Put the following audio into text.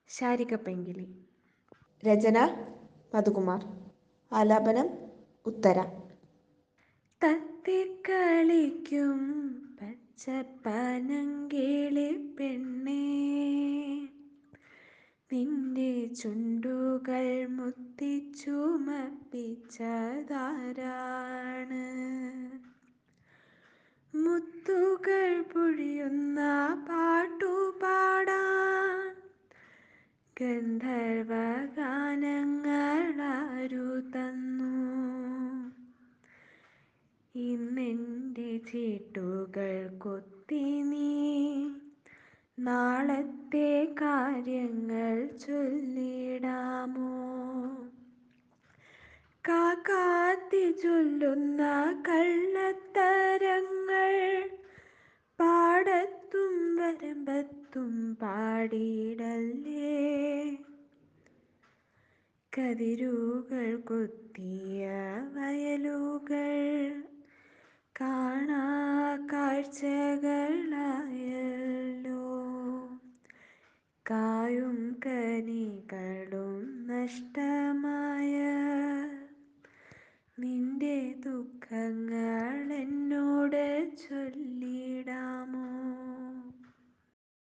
ശാരികപ്പെങ്കിലി. രചന മധുകുമാർ. ആലാപനം ഉത്തര. തത്തിക്കളിക്കും പച്ചപ്പനങ്കിളി പെണ്ണേ, നിന്റെ ചുണ്ടുകൾ മുത്തിച്ചുമപ്പിച്ചതാരാണ്? മുത്തുകൾ പൊഴിയുന്ന പാട്ടുപാടാൻ ഗന്ധർവഗാനങ്ങളാരു തന്നു? ഇന്നെൻ്റെ ചീട്ടുകൾ കൊത്തി നീ നാളത്തെ കാര്യങ്ങൾ ചൊല്ലിടാമോ? കാക്കാത്തി ചൊല്ലുന്ന കള്ളത്തരങ്ങൾ പാടത്തും വരമ്പത്തും പാടിയിടല്ലേ. കതിരുകൾ കൊത്തിയ വയലുകൾ കാണാ കാഴ്ചകളായല്ലോ. കായും കനികളും നഷ്ടമായ നിന്റെ ദുഃഖങ്ങൾ എന്നോട് ചൊല്ലിടാമോ?